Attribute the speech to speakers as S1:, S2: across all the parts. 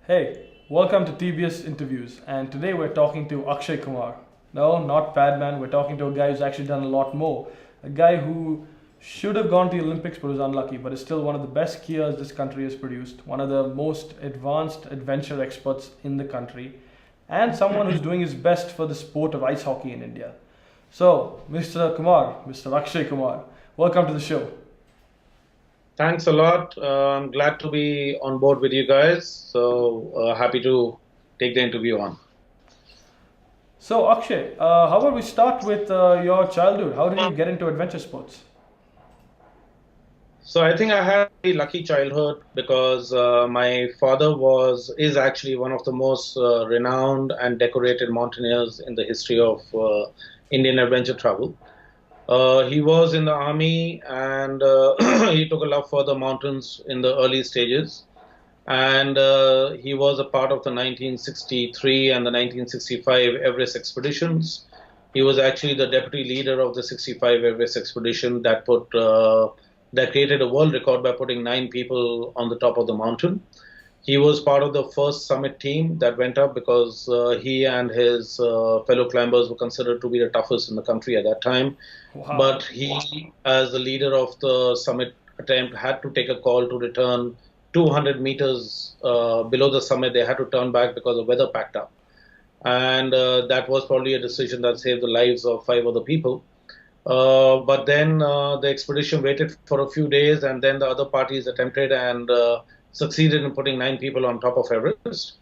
S1: Hey, welcome to TBS Interviews, and today we're talking to Akshay Kumar. No, not Padman, we're talking to a guy who's actually done a lot more. A guy who should have gone to the Olympics but was unlucky, but is still one of the best skiers this country has produced, one of the most advanced adventure experts in the country, and someone who's doing his best for the sport of ice hockey in India. So, Mr. Kumar, Mr. Akshay Kumar, welcome to the show.
S2: Thanks a lot. I'm glad to be on board with you guys. So happy to take the interview on.
S1: So, Akshay, how about we start with your childhood? How did you get into adventure sports?
S2: So I think I had a lucky childhood because my father is actually one of the most renowned and decorated mountaineers in the history of Indian adventure travel. He was in the army and he took a love for the mountains in the early stages. And he was a part of the 1963 and the 1965 Everest expeditions. He was actually the deputy leader of the 65 Everest expedition that created a world record by putting 9 people on the top of the mountain. He was part of the first summit team that went up because he and his fellow climbers were considered to be the toughest in the country at that time.
S1: Wow.
S2: But he, as the leader of the summit attempt, had to take a call to return 200 meters below the summit. They had to turn back because the weather packed up. And that was probably a decision that saved the lives of 5 other people. But then the expedition waited for a few days, and then the other parties attempted and succeeded in putting 9 people on top of Everest.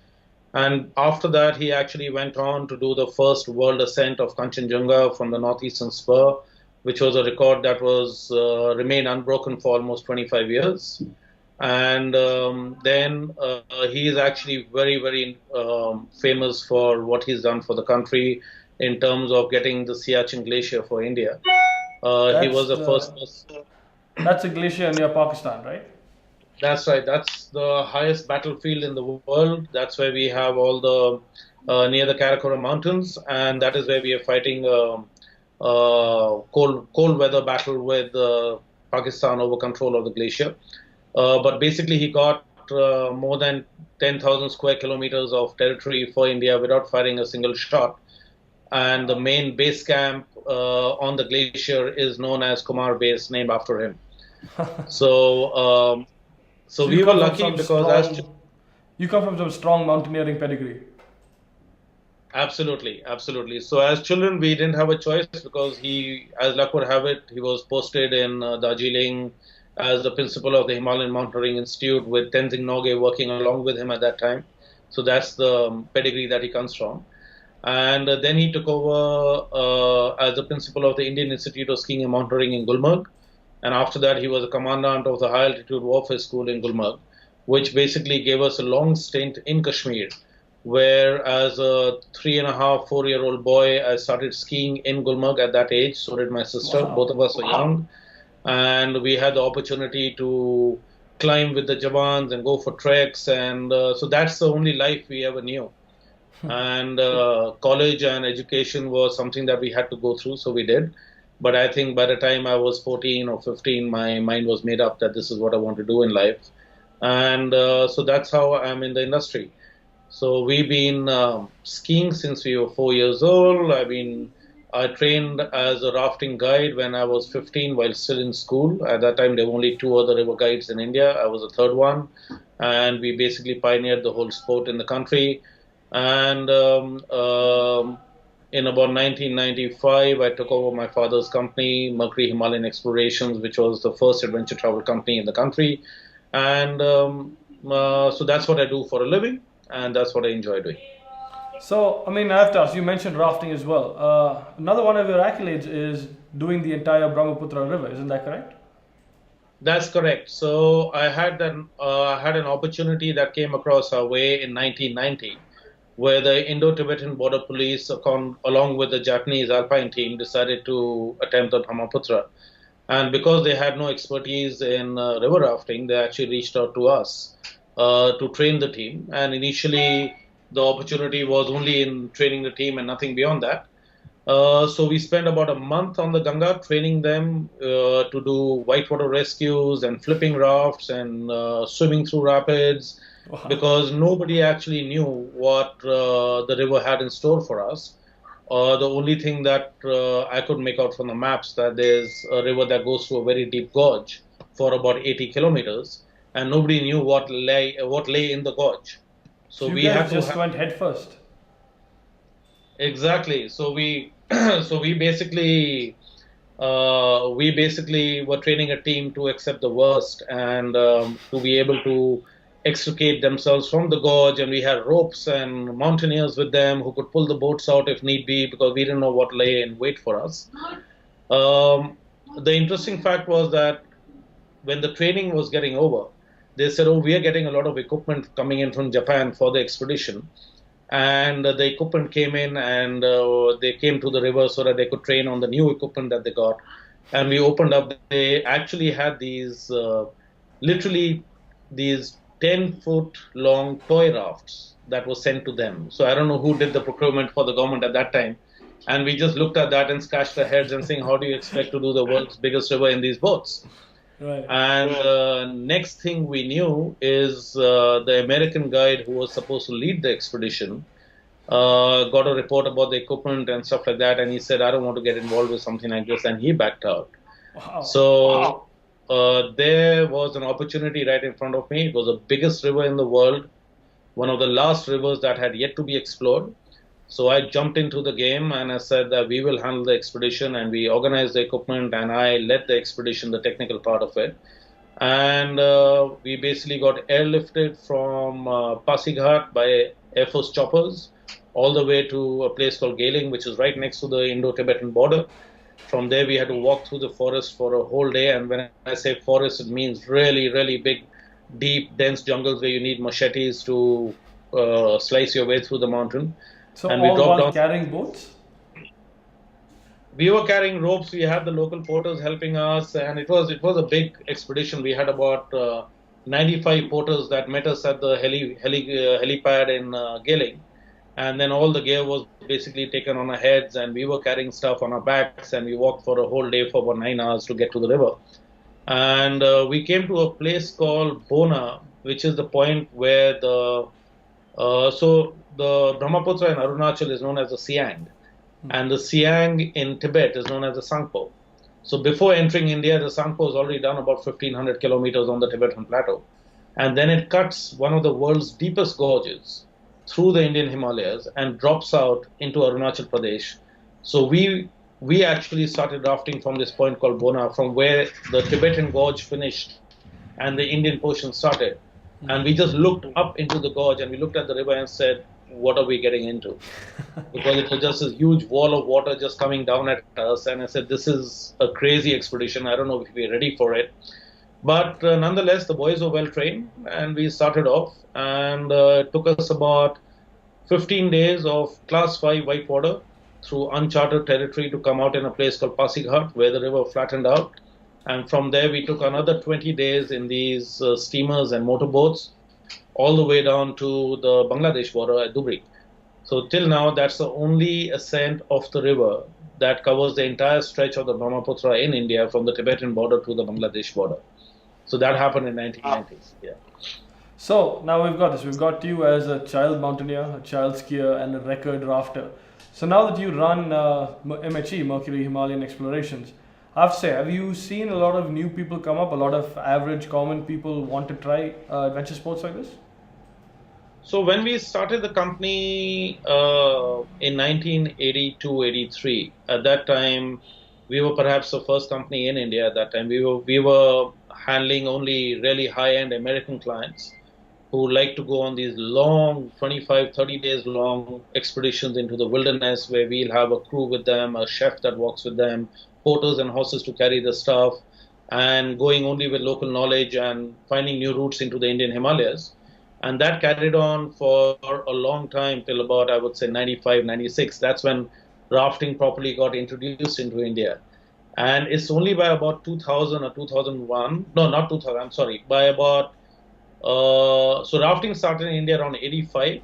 S2: And after that, he actually went on to do the first world ascent of Kanchenjunga from the northeastern spur, which was a record that was remained unbroken for almost 25 years. And then he is actually very, very famous for what he's done for the country in terms of getting the Siachen Glacier for India. He was
S1: That's
S2: the first
S1: the
S2: person.
S1: that's a glacier near Pakistan, right?
S2: That's right. That's the highest battlefield in the world. That's where we have all the near the Karakoram Mountains, and that is where we are fighting cold weather battle with Pakistan over control of the glacier. But basically, he got more than 10,000 square kilometers of territory for India without firing a single shot. And the main base camp on the glacier is known as Kumar Base, named after him. So, so
S1: So you
S2: we were
S1: come from
S2: lucky
S1: some
S2: because as
S1: strong you come from some strong mountaineering pedigree.
S2: absolutely, absolutely. So as children, we didn't have a choice because as luck would have it, he was posted in Darjeeling as the principal of the Himalayan Mountaineering Institute with Tenzing Norgay working along with him at that time. So that's the pedigree that he comes from. And then he took over as the principal of the Indian Institute of Skiing and Mountaineering in Gulmarg. And after that, he was a commandant of the High Altitude Warfare School in Gulmarg, which basically gave us a long stint in Kashmir, where as a 3.5, 4-year-old boy, I started skiing in Gulmarg at that age. So did my sister. Both
S1: Wow.
S2: of us were young. And we had the opportunity to climb with the Jawans and go for treks. And so that's the only life we ever knew. And college and education was something that we had to go through, so we did. But I think by the time I was 14 or 15, my mind was made up that this is what I want to do in life. And so that's how I'm in the industry. So we've been skiing since we were 4 years old. I trained as a rafting guide when I was 15 while still in school. At that time, there were only 2 other river guides in India. I was the third one. And we basically pioneered the whole sport in the country. And in about 1995, I took over my father's company, Mercury Himalayan Explorations, which was the first adventure travel company in the country. And so that's what I do for a living, and that's what I enjoy doing.
S1: So, I mean, I have to ask, you mentioned rafting as well. Another one of your accolades is doing the entire Brahmaputra river, isn't that correct?
S2: That's correct. So I had an opportunity that came across our way in 1990, where the Indo-Tibetan Border Police, along with the Japanese Alpine team, decided to attempt the Brahmaputra. And because they had no expertise in river rafting, they actually reached out to us to train the team. And initially, the opportunity was only in training the team and nothing beyond that. So we spent about a month on the Ganga training them to do whitewater rescues and flipping rafts and swimming through rapids because nobody actually knew what the river had in store for us. The only thing that I could make out from the maps that there's a river that goes through a very deep gorge for about 80 kilometers, and nobody knew what lay in the gorge. So
S1: So you
S2: we had
S1: guys
S2: to
S1: just
S2: have
S1: went head first.
S2: exactly. So we so we basically were training a team to accept the worst and to be able to extricate themselves from the gorge. And we had ropes and mountaineers with them who could pull the boats out if need be because we didn't know what lay in wait for us. Um, the interesting fact was that when the training was getting over, they said, "Oh, we are getting a lot of equipment coming in from Japan for the expedition." And the equipment came in and they came to the river so that they could train on the new equipment that they got. And we opened up, they actually had these literally these 10-foot long toy rafts that were sent to them. So I don't know who did the procurement for the government at that time. And we just looked at that and scratched our heads and saying, how do you expect to do the world's biggest river in these boats?
S1: Right.
S2: And next thing we knew is the American guide who was supposed to lead the expedition got a report about the equipment and stuff like that, and he said, "I don't want to get involved with something like this," and he backed out.
S1: Wow.
S2: So there was an opportunity right in front of me. It was the biggest river in the world, one of the last rivers that had yet to be explored. So I jumped into the game and I said that we will handle the expedition, and we organized the equipment and I led the expedition, the technical part of it. And we basically got airlifted from Pasighat by Air Force choppers all the way to a place called Galing, which is right next to the Indo-Tibetan border. From there, we had to walk through the forest for a whole day. And when I say forest, it means really, really big, deep, dense jungles where you need machetes to slice your way through the mountain.
S1: So
S2: And we
S1: all
S2: dropped
S1: while
S2: down.
S1: carrying boats?
S2: We were carrying ropes. We had the local porters helping us, and it was a big expedition. We had about 95 porters that met us at the helipad in Galing, and then all the gear was basically taken on our heads, and we were carrying stuff on our backs, and we walked for a whole day for about 9 hours to get to the river. And we came to a place called Bona, which is the point where the Brahmaputra in Arunachal is known as the Siang, and the Siang in Tibet is known as the Sangpo. So before entering India, the Sangpo is already done about 1,500 kilometers on the Tibetan plateau. And then it cuts one of the world's deepest gorges through the Indian Himalayas and drops out into Arunachal Pradesh. So we actually started rafting from this point called Bona, from where the Tibetan gorge finished and the Indian portion started. And we just looked up into the gorge and we looked at the river and said, what are we getting into? Because it was just this huge wall of water just coming down at us. And I said, this is a crazy expedition. I don't know if we're ready for it. But nonetheless, the boys were well trained and we started off. And it took us about 15 days of class 5 white water through uncharted territory to come out in a place called Pasighat, where the river flattened out. And from there, we took another 20 days in these steamers and motorboats all the way down to the Bangladesh border at Dubri. So till now, that's the only ascent of the river that covers the entire stretch of the Brahmaputra in India from the Tibetan border to the Bangladesh border. So that happened in 1990s. Yeah.
S1: So now we've got this. We've got you as a child mountaineer, a child skier, and a record rafter. So now that you run MHE, Mercury Himalayan Explorations, I have to say, have you seen a lot of new people come up? A lot of average, common people want to try adventure sports like this?
S2: So when we started the company in 1982-83, at that time we were perhaps the first company in India. At that time we were handling only really high-end American clients who like to go on these long 25, 30 days long expeditions into the wilderness, where we'll have a crew with them, a chef that walks with them, porters and horses to carry the stuff, and going only with local knowledge and finding new routes into the Indian Himalayas. And that carried on for a long time till about, I would say, 95, 96. That's when rafting properly got introduced into India. And it's only by about 2000 or 2001, no, not 2000, I'm sorry, by about, so rafting started in India around 85.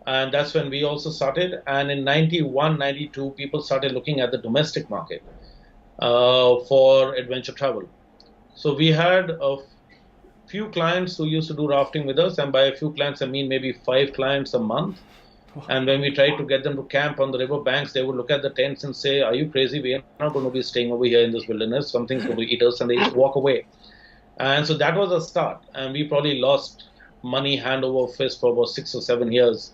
S2: And that's when we also started. And in 91, 92, people started looking at the domestic market for adventure travel. So we had few clients who used to do rafting with us, and by a few clients I mean maybe 5 clients a month. And when we tried to get them to camp on the river banks, they would look at the tents and say, "Are you crazy? We are not going to be staying over here in this wilderness. Something's going to eat us," and they used to walk away. And so that was a start, and we probably lost money hand over fist for about 6 or 7 years,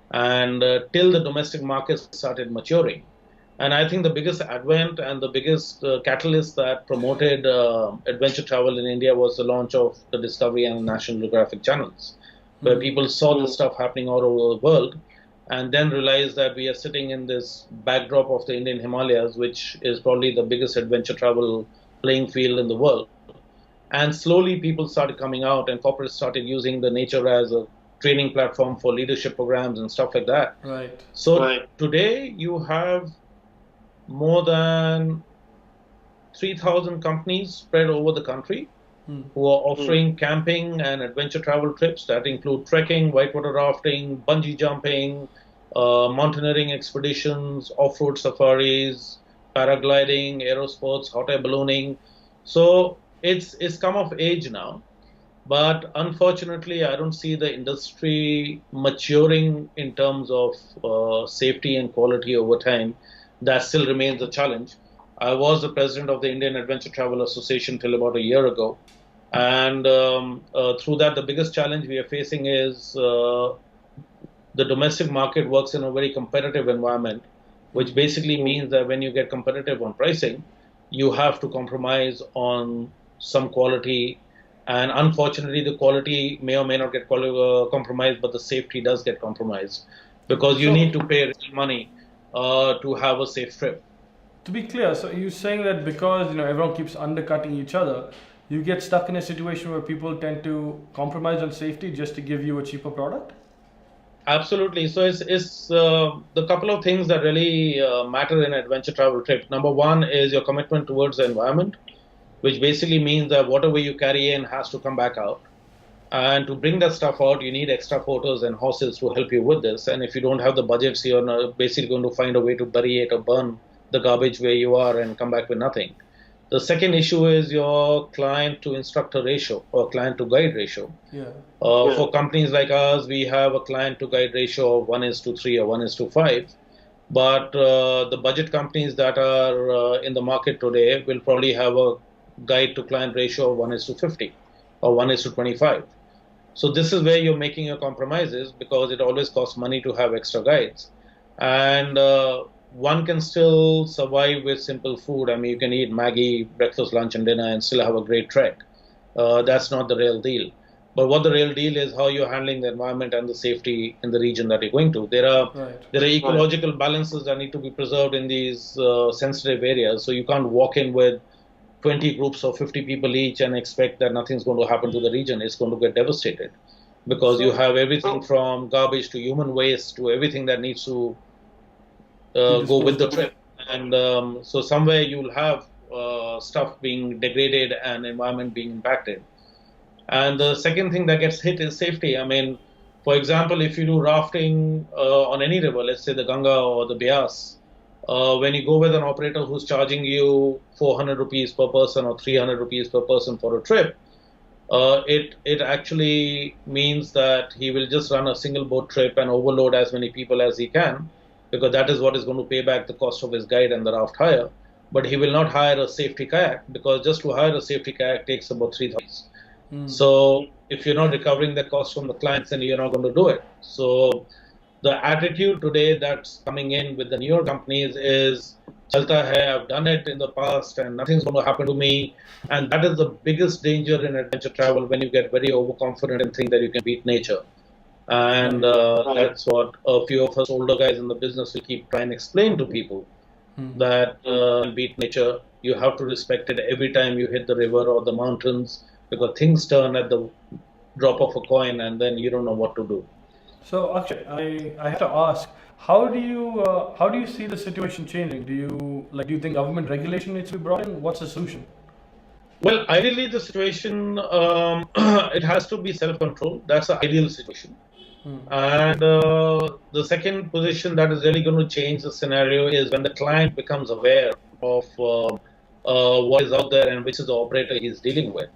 S2: and till the domestic markets started maturing. And I think the biggest advent and the biggest catalyst that promoted adventure travel in India was the launch of the Discovery and National Geographic channels, where people saw this stuff happening all over the world, and then realized that we are sitting in this backdrop of the Indian Himalayas, which is probably the biggest adventure travel playing field in the world. And slowly people started coming out, and corporates started using the nature as a training platform for leadership programs and stuff like that.
S1: Right.
S2: So today you have more than 3,000 companies spread over the country who are offering camping and adventure travel trips that include trekking, whitewater rafting, bungee jumping, mountaineering expeditions, off-road safaris, paragliding, aerosports, hot air ballooning. So it's come of age now, but unfortunately I don't see the industry maturing in terms of safety and quality over time. That still remains a challenge. I was the president of the Indian Adventure Travel Association till about a year ago, and through that the biggest challenge we are facing is the domestic market works in a very competitive environment, which basically means that when you get competitive on pricing, you have to compromise on some quality, and unfortunately the quality may or may not get compromised, but the safety does get compromised, because you need to pay real money to have a safe trip.
S1: To be clear, so you're saying that because everyone keeps undercutting each other, you get stuck in a situation where people tend to compromise on safety just to give you a cheaper product?
S2: Absolutely. So it's the couple of things that really matter in adventure travel trip. Number one is your commitment towards the environment, which basically means that whatever you carry in has to come back out. And to bring that stuff out, you need extra photos and horses to help you with this. And if you don't have the budgets, you're basically going to find a way to bury it or burn the garbage where you are and come back with nothing. The second issue is your client to instructor ratio or client to guide ratio. For companies like ours, we have a client to guide ratio of 1:3 or 1:5. But the budget companies that are in the market today will probably have a guide to client ratio of 1:50 or 1:25. So this is where you're making your compromises, because it always costs money to have extra guides. And one can still survive with simple food. I mean, you can eat Maggie, breakfast, lunch, and dinner and still have a great trek. That's not the real deal. But what the real deal is how you're handling the environment and the safety in the region that you're going to. There are ecological balances that need to be preserved in these sensitive areas. So you can't walk in with 20 groups of 50 people each and expect that nothing's going to happen to the region. It's going to get devastated, because you have everything from garbage to human waste to everything that needs to go with the trip. And so somewhere you'll have stuff being degraded and environment being impacted. And the second thing that gets hit is safety. I mean, for example, if you do rafting on any river, let's say the Ganga or the Beas, when you go with an operator who's charging you 400 rupees per person or 300 rupees per person for a trip, it actually means that he will just run a single boat trip and overload as many people as he can, because that is what is going to pay back the cost of his guide and the raft hire. But he will not hire a safety kayak, because just to hire a safety kayak takes about 3,000. So if you're not recovering the cost from the clients, then you're not going to do it. So the attitude today that's coming in with the newer companies is, "Chalta hai, I've done it in the past and nothing's going to happen to me." And that is the biggest danger in adventure travel, when you get very overconfident and think that you can beat nature. And that's what a few of us older guys in the business will keep trying to explain to people, that beat nature. You have to respect it every time you hit the river or the mountains, because things turn at the drop of a coin and then you don't know what to do.
S1: So Akshay, I have to ask, how do you see the situation changing? Do you think government regulation needs to be brought in? What's the solution?
S2: Well, ideally the situation, it has to be self-control. That's the ideal situation. And the second position that is really going to change the scenario is when the client becomes aware of what is out there and which is the operator he's dealing with.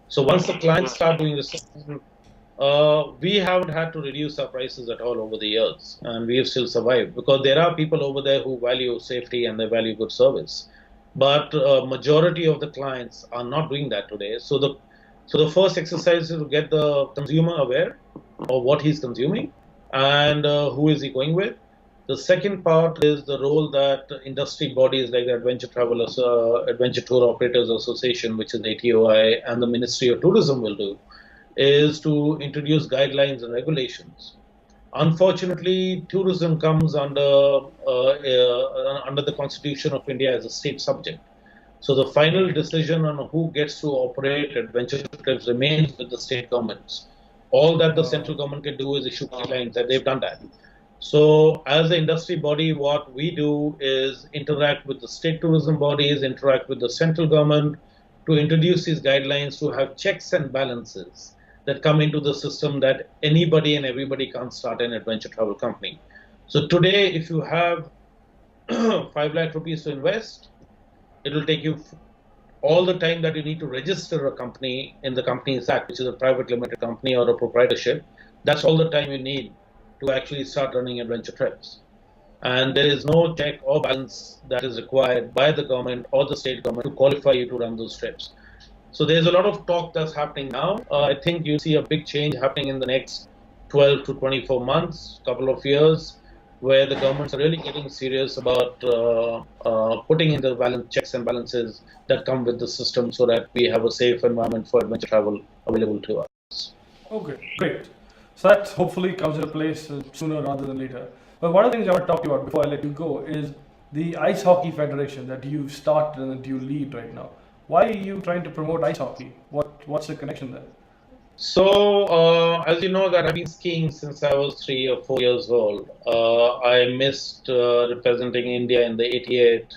S2: So once the clients start doing this, we haven't had to reduce our prices at all over the years, and we have still survived because there are people over there who value safety and they value good service. But majority of the clients are not doing that today. So the first exercise is to get the consumer aware of what he's consuming and who is he going with. The second part is the role that industry bodies like the Adventure Tour Operators Association, which is ATOI, and the Ministry of Tourism will do, is to introduce guidelines and regulations. Unfortunately, tourism comes under the Constitution of India as a state subject. So the final decision on who gets to operate adventure trips remains with the state governments. All that the central government can do is issue guidelines, and they've done that. So as an industry body, what we do is interact with the state tourism bodies, interact with the central government to introduce these guidelines to have checks and balances that come into the system that anybody and everybody can't start an adventure travel company. So today, if you have 5 lakh rupees to invest, it will take you all the time that you need to register a company in the Companies Act, which is a private limited company or a proprietorship. That's all the time you need to actually start running adventure trips. And there is no check or balance that is required by the government or the state government to qualify you to run those trips. So there's a lot of talk that's happening now. I think you see a big change happening in the next 12 to 24 months, couple of years, where the governments are really getting serious about putting in the checks and balances that come with the system so that we have a safe environment for adventure travel available to us.
S1: Okay, great. So that hopefully comes into place sooner rather than later. But one of the things I want to talk to you about before I let you go is the Ice Hockey Federation that you started and that you lead right now. Why are you trying to promote ice hockey? What's the connection there?
S2: So, as you know, that I've been skiing since I was 3 or 4 years old. I missed representing India in the '88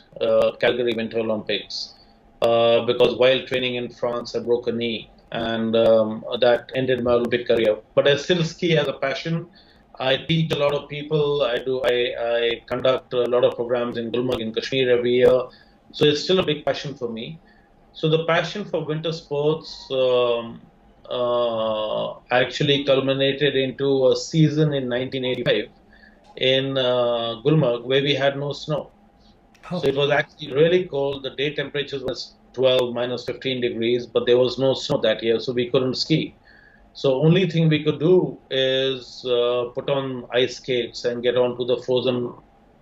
S2: Calgary Winter Olympics because while training in France, I broke a knee, and that ended my Olympic career. But I still ski as a passion. I teach a lot of people. I conduct a lot of programs in Gulmarg in Kashmir every year. So it's still a big passion for me. So the passion for winter sports actually culminated into a season in 1985 in Gulmarg where we had no snow.
S1: Oh.
S2: So it was actually really cold. The day temperatures was 12 minus 15 degrees, but there was no snow that year, so we couldn't ski. So only thing we could do is put on ice skates and get onto the frozen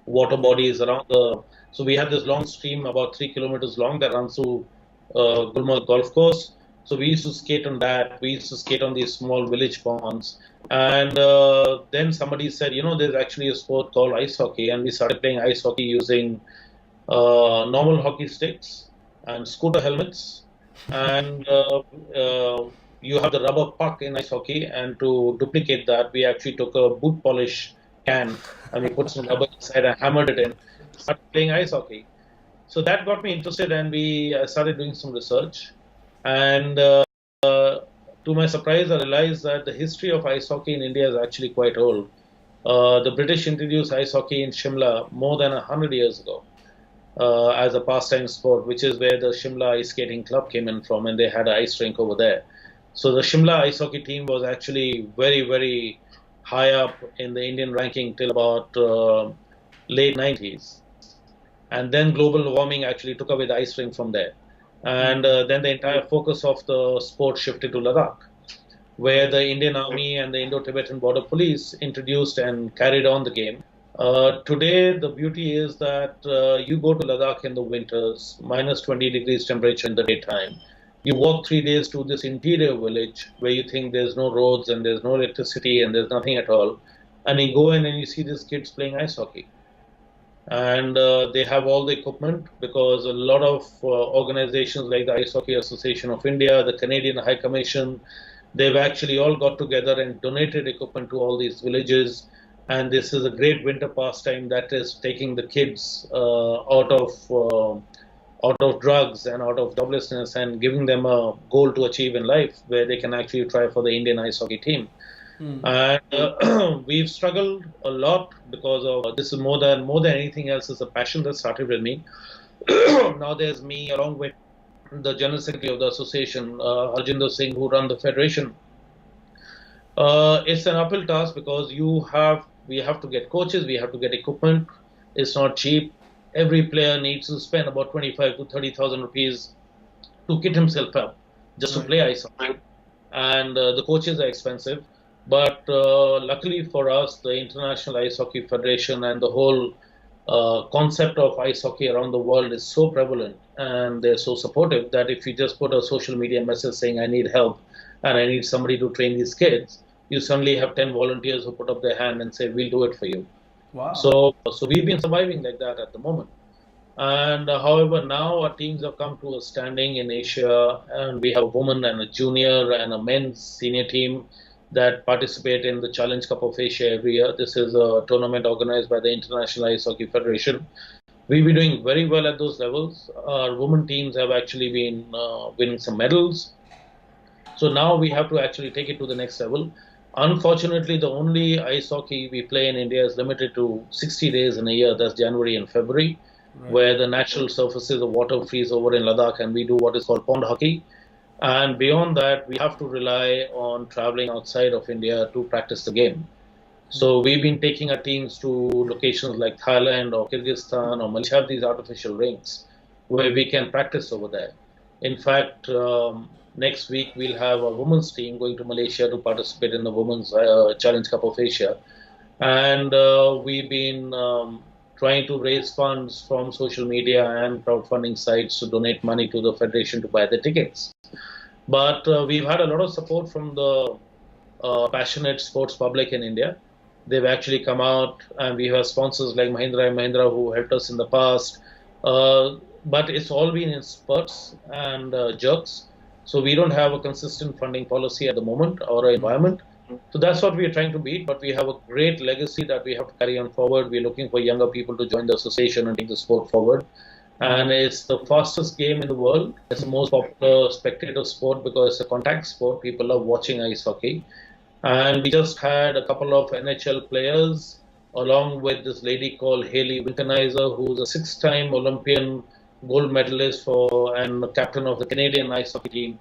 S2: water bodies around the. So we had this long stream about 3 kilometers long that runs through Gulmarg Golf Course. So we used to skate on that. We used to skate on these small village ponds. And then somebody said, there's actually a sport called ice hockey. And we started playing ice hockey using normal hockey sticks and scooter helmets. And you have the rubber puck in ice hockey. And to duplicate that, we actually took a boot polish can and we put some rubber inside and hammered it in. Started playing ice hockey. So that got me interested, and we started doing some research. And to my surprise, I realized that the history of ice hockey in India is actually quite old. The British introduced ice hockey in Shimla more than 100 years ago as a pastime sport, which is where the Shimla Ice Skating Club came in from, and they had an ice rink over there. So the Shimla ice hockey team was actually very, very high up in the Indian ranking till about late 90s. And then global warming actually took away the ice rink from there. And then the entire focus of the sport shifted to Ladakh, where the Indian Army and the Indo-Tibetan Border Police introduced and carried on the game. Today, the beauty is that you go to Ladakh in the winters, minus 20 degrees temperature in the daytime. You walk 3 days to this interior village where you think there's no roads and there's no electricity and there's nothing at all. And you go in and you see these kids playing ice hockey. And they have all the equipment because a lot of organizations like the Ice Hockey Association of India, the Canadian High Commission, they've actually all got together and donated equipment to all these villages. And this is a great winter pastime that is taking the kids out of drugs and out of joblessness and giving them a goal to achieve in life where they can actually try for the Indian ice hockey team. And we've struggled a lot because of this is more than anything else is a passion that started with me. Now there's me along with the General Secretary of the association, Arjinder Singh, who run the federation, it's an uphill task because we have to get coaches, we have to get equipment. It's not cheap. Every player needs to spend about 25 to 30,000 rupees to kit himself up just to play ice hockey, and the coaches are expensive. But luckily for us, the International Ice Hockey Federation and the whole concept of ice hockey around the world is so prevalent, and they're so supportive that if you just put a social media message saying I need help and I need somebody to train these kids, you suddenly have 10 volunteers who put up their hand and say we'll do it for you.
S1: Wow.
S2: So we've been surviving like that at the moment. And however, now our teams have come to a standing in Asia, and we have a woman and a junior and a men's senior team that participate in the Challenge Cup of Asia every year. This is a tournament organized by the International Ice Hockey Federation. We've been doing very well at those levels. Our women teams have actually been winning some medals. So now we have to actually take it to the next level. Unfortunately, the only ice hockey we play in India is limited to 60 days in a year. That's January and February, where the natural surfaces of water freeze over in Ladakh, and we do what is called pond hockey. And beyond that, we have to rely on traveling outside of India to practice the game. So we've been taking our teams to locations like Thailand or Kyrgyzstan or Malaysia, have these artificial rinks where we can practice over there. In fact, next week we'll have a women's team going to Malaysia to participate in the Women's Challenge Cup of Asia. And we've been trying to raise funds from social media and crowdfunding sites to donate money to the federation to buy the tickets. But we've had a lot of support from the passionate sports public in India. They've actually come out, and we have sponsors like Mahindra & Mahindra who helped us in the past. But it's all been in spurts and jerks. So we don't have a consistent funding policy at the moment or an environment. So that's what we are trying to beat, but we have a great legacy that we have to carry on forward. We're looking for younger people to join the association and take the sport forward. And it's the fastest game in the world. It's the most popular spectator sport because it's a contact sport. People love watching ice hockey. And we just had a couple of NHL players, along with this lady called Hayley Winkenizer, who's a six-time Olympian gold medalist and captain of the Canadian ice hockey team,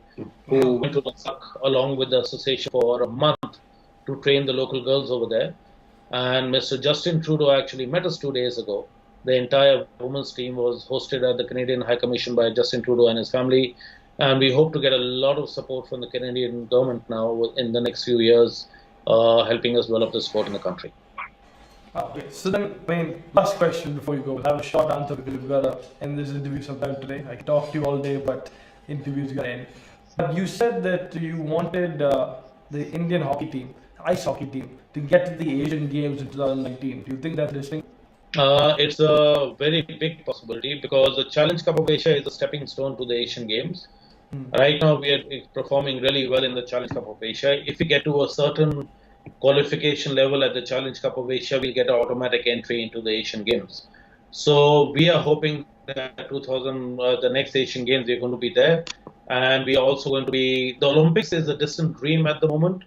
S2: who went to Ladakh along with the association for a month to train the local girls over there. And Mr. Justin Trudeau actually met us 2 days ago. The entire women's team was hosted at the Canadian High Commission by Justin Trudeau and his family. And we hope to get a lot of support from the Canadian government now in the next few years, helping us develop the sport in the country.
S1: Okay, so then, last question before you go. We'll have a short answer because we've got to end this interview sometime today. I can talk to you all day, but interviews got to end. But you said that you wanted the Indian hockey team, ice hockey team, to get to the Asian Games in 2019. Do you think that's listening?
S2: It's a very big possibility because the Challenge Cup of Asia is a stepping stone to the Asian Games. Right now, we are performing really well in the Challenge Cup of Asia. If we get to a certain qualification level at the Challenge Cup of Asia, we'll get an automatic entry into the Asian Games. So we are hoping that the next Asian Games, we're going to be there. And we are also going to be, the Olympics is a distant dream at the moment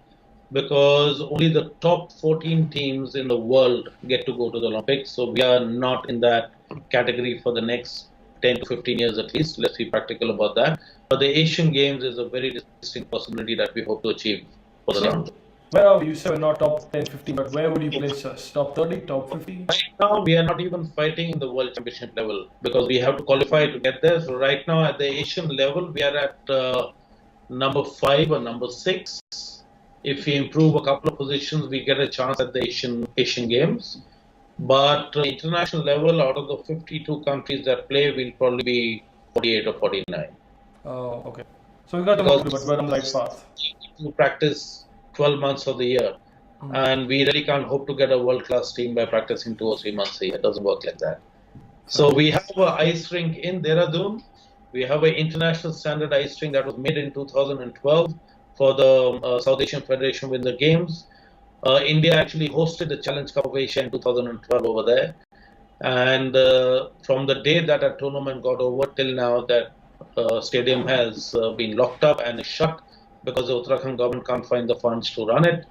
S2: because only the top 14 teams in the world get to go to the Olympics. So we are not in that category for the next 10 to 15 years at least. Let's be practical about that. But the Asian Games is a very distinct possibility that we hope to achieve for the round.
S1: Where are you? So we're not top 10, 15, but where would you place us? Top 30, top 50?
S2: Right now, we are not even fighting in the World Championship level because we have to qualify to get there. So right now, at the Asian level, we are at number 5 or number 6. If we improve a couple of positions, we get a chance at the Asian Games. But international level, out of the 52 countries that play, we'll probably be 48 or 49.
S1: Oh, okay. So we got to move, but we're on the right path.
S2: To practice 12 months of the year. And we really can't hope to get a world-class team by practicing 2 or 3 months a year. It doesn't work like that. So we have an ice rink in Dehradun. We have an international standard ice rink that was made in 2012 for the South Asian Federation with the Games. India actually hosted the Challenge Cup of Asia in 2012 over there. And from the day that a tournament got over till now, that stadium has been locked up and is shut because the Uttarakhand government can't find the funds to run it.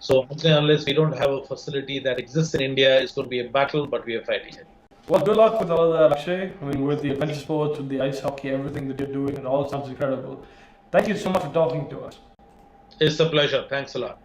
S2: So unless we don't have a facility that exists in India, it's going to be a battle, but we are fighting it.
S1: Well, good luck with all that, Akshay. I mean, with the adventure sports, with the ice hockey, everything that you're doing, it all sounds incredible. Thank you so much for talking to us.
S2: It's a pleasure. Thanks a lot.